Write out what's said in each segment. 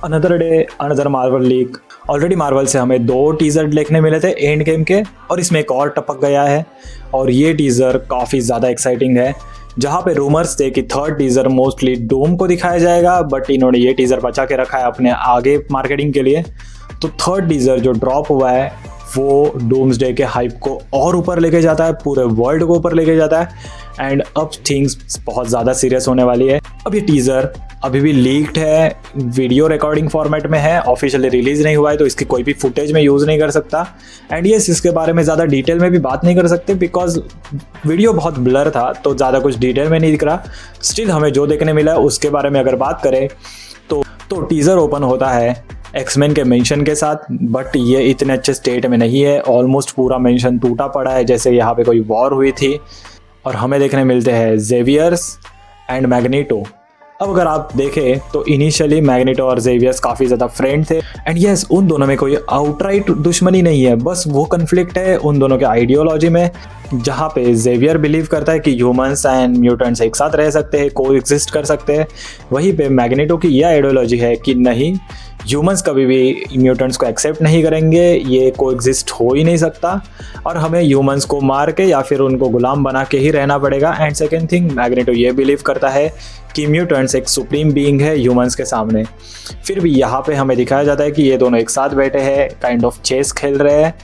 Another day another Marvel leak. Already Marvel से हमें 2 teaser देखने मिले थे एंड गेम के, और इसमें एक और टपक गया है और ये टीज़र काफ़ी ज़्यादा एक्साइटिंग है, जहाँ पे रूमर्स थे कि थर्ड टीज़र मोस्टली डूम को दिखाया जाएगा, बट इन्होंने ये टीज़र बचा के रखा है अपने आगे मार्केटिंग के लिए। तो थर्ड टीज़र जो ड्रॉप हुआ है वो डूम्सडे के हाइप को और ऊपर लेके जाता है, पूरे वर्ल्ड को ऊपर लेके जाता है एंड अब थिंग्स बहुत ज़्यादा सीरियस होने वाली है। अब ये टीज़र अभी भी लीक्ड है, वीडियो रिकॉर्डिंग फॉर्मेट में है, ऑफिशियली रिलीज़ नहीं हुआ है, तो इसकी कोई भी फुटेज में यूज़ नहीं कर सकता एंड यस इसके बारे में ज़्यादा डिटेल में भी बात नहीं कर सकते बिकॉज वीडियो बहुत ब्लर था, तो ज़्यादा कुछ डिटेल में नहीं दिख रहा। स्टिल हमें जो देखने मिला है उसके बारे में अगर बात करें तो टीज़र ओपन होता है एक्समैन के मेंशन के साथ, बट ये इतने अच्छे स्टेट में नहीं है, ऑलमोस्ट पूरा मेंशन टूटा पड़ा है जैसे यहाँ पे कोई वॉर हुई थी, और हमें देखने मिलते हैं जेवियर्स एंड मैग्नीटो। अब अगर आप देखें तो इनिशियली मैग्नीटो और जेवियर्स काफ़ी ज़्यादा फ्रेंड थे एंड यस उन दोनों में कोई आउटराइट दुश्मनी नहीं है, बस वो कन्फ्लिक्ट है उन दोनों के आइडियोलॉजी में, जहाँ पे जेवियर बिलीव करता है कि ह्यूमंस एंड म्यूटेंट्स एक साथ रह सकते हैं, को एग्जिस्ट कर सकते हैं। वहीं पे मैग्नीटो की यह आइडियोलॉजी है कि नहीं, ह्यूमंस कभी भी म्यूटेंट्स को एक्सेप्ट नहीं करेंगे, ये को एग्जिस्ट हो ही नहीं सकता और हमें ह्यूमंस को मार के या फिर उनको गुलाम बना के ही रहना पड़ेगा। एंड सेकेंड थिंग, मैग्नीटो ये बिलीव करता है कि म्यूटेंट्स एक सुप्रीम बीइंग है ह्यूमंस के सामने। फिर भी यहाँ पे हमें दिखाया जाता है कि ये दोनों एक साथ बैठे हैं, काइंड ऑफ चेस खेल रहे हैं,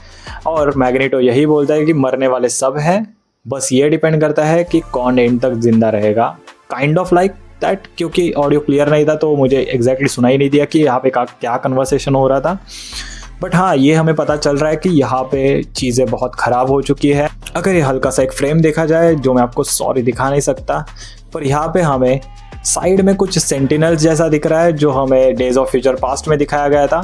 और मैग्नीटो यही बोलता है कि मरने वाले सब हैं, बस ये डिपेंड करता है कि कौन एंड तक जिंदा रहेगा, काइंड ऑफ लाइक दैट। क्योंकि ऑडियो क्लियर नहीं था तो मुझे एग्जैक्टली सुनाई नहीं दिया कि यहाँ पे क्या कन्वर्सेशन हो रहा था, बट हाँ ये हमें पता चल रहा है कि यहाँ पे चीज़ें बहुत ख़राब हो चुकी है। अगर ये हल्का सा एक फ्रेम देखा जाए जो मैं आपको सॉरी दिखा नहीं सकता, पर यहाँ पे हमें साइड में कुछ सेंटिनल्स जैसा दिख रहा है जो हमें डेज ऑफ फ्यूचर पास्ट में दिखाया गया था।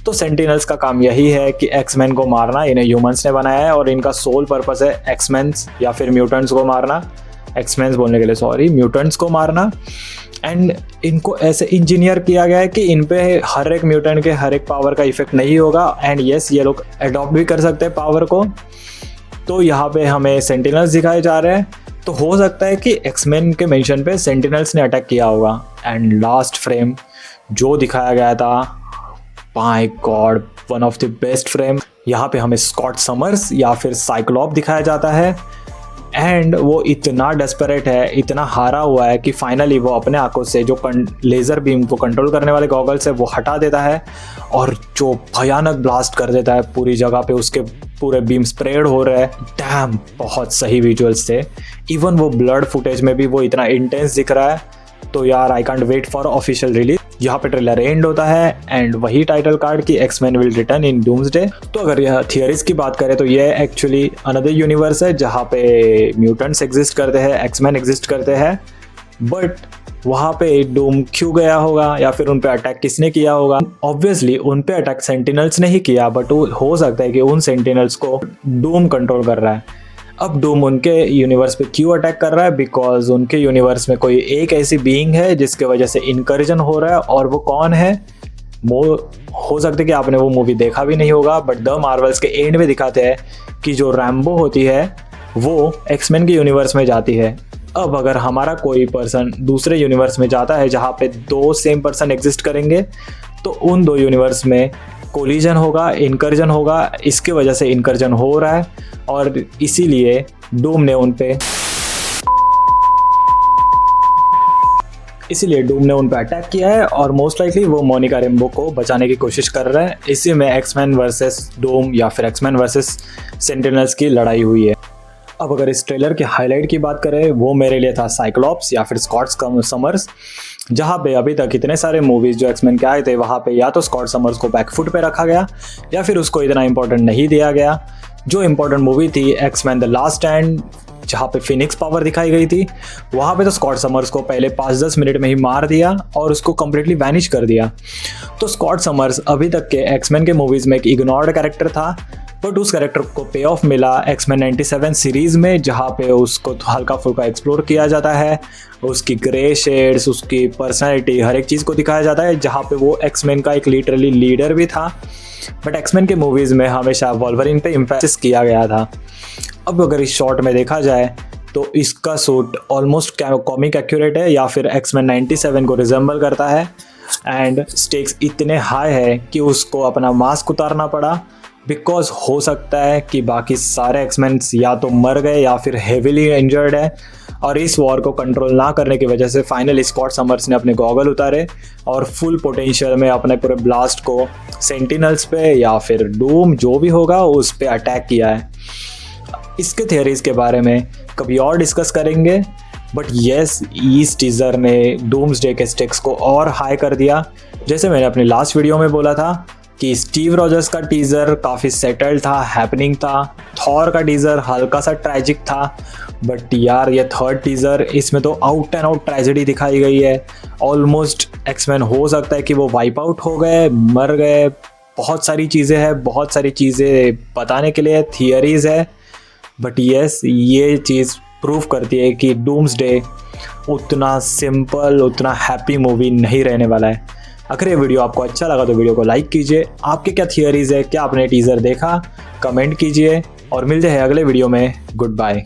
तो सेंटिनल्स का काम यही है कि एक्समैन को मारना, इन्हें ह्यूमंस ने बनाया है और इनका सोल पर्पस है एक्समैन्स या फिर म्यूटेंट्स को मारना, एक्समैन्स बोलने के लिए सॉरी, म्यूटेंट्स को मारना। एंड इनको ऐसे इंजीनियर किया गया है कि इन पे हर एक म्यूटेंट के हर एक पावर का इफेक्ट नहीं होगा एंड यस ये लोग अडॉप्ट भी कर सकते हैं पावर को। तो यहाँ पे हमें सेंटिनल्स दिखाए जा रहे हैं, तो हो सकता है कि एक्समैन के मेंशन पे सेंटिनल्स ने अटैक किया होगा। एंड लास्ट फ्रेम जो दिखाया गया था, my God, one of the best frame. यहाँ पे हमें स्कॉट समर्स या फिर साइक्लॉप दिखाया जाता है एंड वो इतना डेस्परेट है, इतना हारा हुआ है कि फाइनली वो अपने आंखों से जो लेज़र बीम को कंट्रोल करने वाले गॉगल्स है वो हटा देता है और जो भयानक ब्लास्ट कर देता है पूरी जगह पे, उसके पूरे बीम स्प्रेड हो रहे हैं। डैम, बहुत सही विजुअल्स थे, इवन वो ब्लड फुटेज में भी वो इतना इंटेंस दिख रहा है। तो यार I can't wait for official release. यहाँ पे ट्रेलर एंड होता है एंड वही टाइटल कार्ड की X-Men will return in Doomsday. तो अगर यह थियरीज की बात करें तो ये एक्चुअली अनदर यूनिवर्स है जहाँ पे म्यूटेंट्स एग्जिस्ट करते हैं, एक्समैन एग्जिस्ट करते हैं, बट वहाँ पे डूम क्यों गया होगा या फिर उन पे अटैक किसने किया होगा। ऑब्वियसली उन पे अटैक सेंटिनल्स ने ही किया, बट हो सकता है कि उन सेंटिनल्स को डूम कंट्रोल कर रहा है। अब डूम उनके यूनिवर्स पे क्यों अटैक कर रहा है, बिकॉज उनके यूनिवर्स में कोई एक ऐसी बीइंग है जिसके वजह से इनकर्जन हो रहा है, और वो कौन है वो हो सकता है कि आपने वो मूवी देखा भी नहीं होगा, बट द मार्वल्स के एंड में दिखाते हैं कि जो रैम्बो होती है वो एक्समैन के यूनिवर्स में जाती है। अब अगर हमारा कोई पर्सन दूसरे यूनिवर्स में जाता है जहाँ पे 2 सेम पर्सन एग्जिस्ट करेंगे, तो उन 2 यूनिवर्स में कोलिजन होगा, इनकर्जन होगा, इसके वजह से इनकर्जन हो रहा है और इसीलिए डूम ने उन पे अटैक किया है और मोस्ट लाइकली वो मोनिका रेम्बो को बचाने की कोशिश कर रहा है। इसी में एक्समैन वर्सेस डूम या फिर एक्समैन वर्सेस सेंटिनल्स की लड़ाई हुई है। अब अगर इस ट्रेलर के हाईलाइट की बात करें, वो मेरे लिए था साइक्लॉप्स या फिर स्कॉट समर्स, जहाँ पे अभी तक इतने सारे मूवीज़ जो एक्समैन के आए थे वहाँ पे या तो स्कॉट समर्स को बैकफुट पे रखा गया या फिर उसको इतना इंपॉर्टेंट नहीं दिया गया। जो इंपॉर्टेंट मूवी थी एक्समैन द लास्ट स्टैंड, जहाँ पे फिनिक्स पावर दिखाई गई थी, वहाँ पे तो स्कॉट समर्स को पहले 5-10 मिनट में ही मार दिया और उसको कम्प्लीटली वैनिश कर दिया। तो स्कॉट समर्स अभी तक के एक्समैन के मूवीज़ में एक इग्नोर्ड कैरेक्टर था, बट उस कैरेक्टर को पे ऑफ मिला एक्समैन 97 सीरीज़ में, जहाँ पे उसको हल्का फुल्का एक्सप्लोर किया जाता है, उसकी ग्रे शेड्स, उसकी पर्सनैलिटी, हर एक चीज़ को दिखाया जाता है, जहाँ पे वो एक्समैन का एक लिटरली लीडर भी था। बट एक्समैन के मूवीज़ में हमेशा वॉल्वरिन पे इम्प्रेस किया गया था। अब अगर इस शॉट में देखा जाए तो इसका सूट ऑलमोस्ट कॉमिक एक्यूरेट है या फिर एक्समैन 97 को रिजेंबल करता है। एंड स्टेक्स इतने हाई है कि उसको अपना मास्क उतारना पड़ा, बिकॉज हो सकता है कि बाकी सारे एक्समैन्स या तो मर गए या फिर हेविली इंजर्ड है, और इस वॉर को कंट्रोल ना करने की वजह से फाइनली स्कॉट समर्स ने अपने गॉगल उतारे और फुल पोटेंशियल में अपने पूरे ब्लास्ट को सेंटिनल्स पे या फिर डूम जो भी होगा उस पे अटैक किया है। इसके थियरीज़ के बारे में कभी और डिस्कस करेंगे, बट येस इस टीज़र ने डूम्सडे के स्टेक्स को और हाई कर दिया। जैसे मैंने अपनी लास्ट वीडियो में बोला था कि स्टीव रॉजर्स का टीज़र काफ़ी सेटल्ड था, हैपनिंग था, थॉर का टीज़र हल्का सा ट्रैजिक था, बट यार ये थर्ड टीज़र इसमें तो आउट एंड आउट ट्रेजेडी दिखाई गई है। ऑलमोस्ट एक्समैन हो सकता है कि वो वाइप आउट हो गए, मर गए, बहुत सारी चीज़ें हैं, बहुत सारी चीज़ें बताने के लिए थियरीज़ है, बट येस ये चीज़ प्रूव करती है कि डूम्सडे उतना सिंपल, उतना हैप्पी मूवी नहीं रहने वाला है। अगर ये वीडियो आपको अच्छा लगा तो वीडियो को लाइक कीजिए। आपके क्या थियरीज़ है, क्या आपने टीज़र देखा, कमेंट कीजिए और मिलते हैं अगले वीडियो में। Good bye.